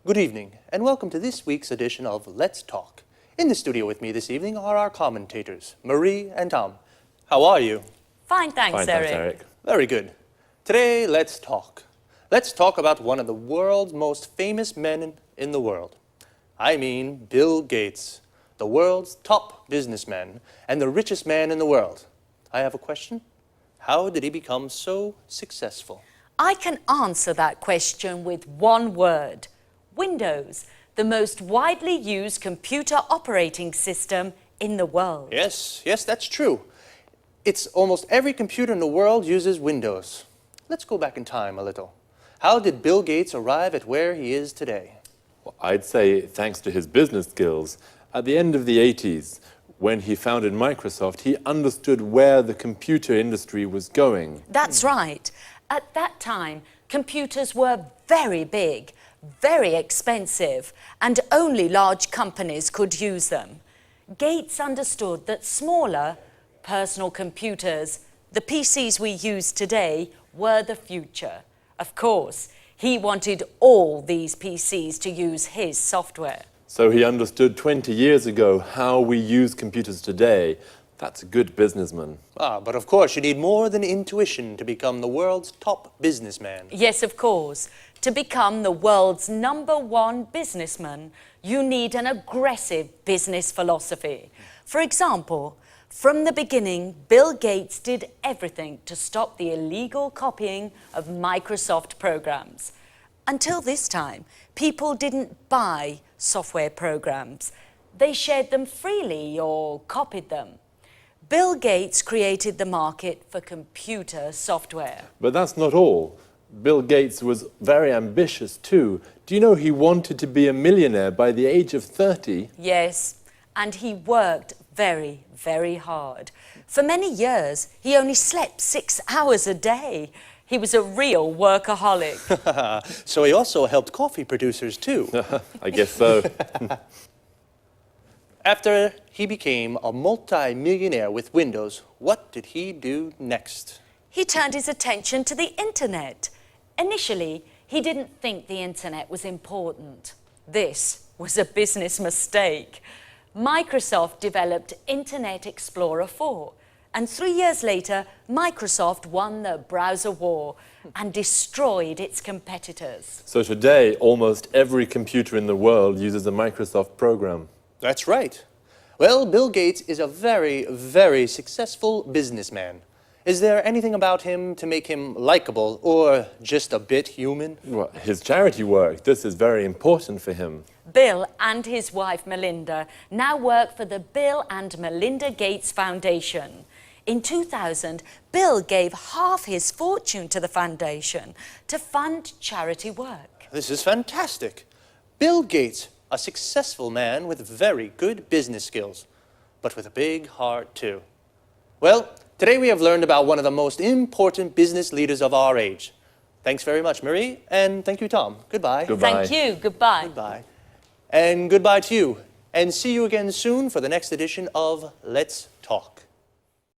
Good evening, and welcome to this week's edition of Let's Talk. In the studio with me this evening are our commentators, Marie and Tom. How are you? Fine, thanks, Eric. Very good. Today, let's talk. Let's talk about one of the world's most famous men in the world. I mean Bill Gates, the world's top businessman and the richest man in the world. I have a question. How did he become so successful? I can answer that question with one word. Windows, the most widely used computer operating system in the world. Yes, that's true. It's almost every computer in the world uses Windows. Let's go back in time a little. How did Bill Gates arrive at where he is today? Well, I'd say thanks to his business skills. At the end of the 80s, when he founded Microsoft, he understood where the computer industry was going. That's right. At that time, computers were very big, very expensive, and only large companies could use them. Gates understood that smaller, personal computers, the PCs we use today, were the future. Of course, he wanted all these PCs to use his software. So he understood 20 years ago how we use computers today. That's a good businessman. But of course you need more than intuition to become the world's top businessman. Yes, of course. To become the world's #1 businessman, you need an aggressive business philosophy. For example, from the beginning, Bill Gates did everything to stop the illegal copying of Microsoft programs. Until this time, people didn't buy software programs. They shared them freely or copied them. Bill Gates created the market for computer software. But that's not all. Bill Gates was very ambitious too. Do you know he wanted to be a millionaire by the age of 30? Yes, and he worked very, very hard. For many years, he only slept 6 hours a day. He was a real workaholic. So he also helped coffee producers too. I guess so. After he became a multi-millionaire with Windows, what did he do next? He turned his attention to the internet. Initially, he didn't think the internet was important. This was a business mistake. Microsoft developed Internet Explorer 4, and 3 years later, Microsoft won the browser war and destroyed its competitors. So today, almost every computer in the world uses a Microsoft program. That's right. Well, Bill Gates is a very, very successful businessman. Is there anything about him to make him likable or just a bit human? Well, his charity work, this is very important for him. Bill and his wife Melinda now work for the Bill and Melinda Gates Foundation. In 2000, Bill gave half his fortune to the foundation to fund charity work. This is fantastic. Bill Gates, a successful man with very good business skills, but with a big heart too. Well, today we have learned about one of the most important business leaders of our age. Thanks very much, Marie, and thank you, Tom. Goodbye. Goodbye. Thank you. Goodbye. Goodbye. And goodbye to you. And see you again soon for the next edition of Let's Talk.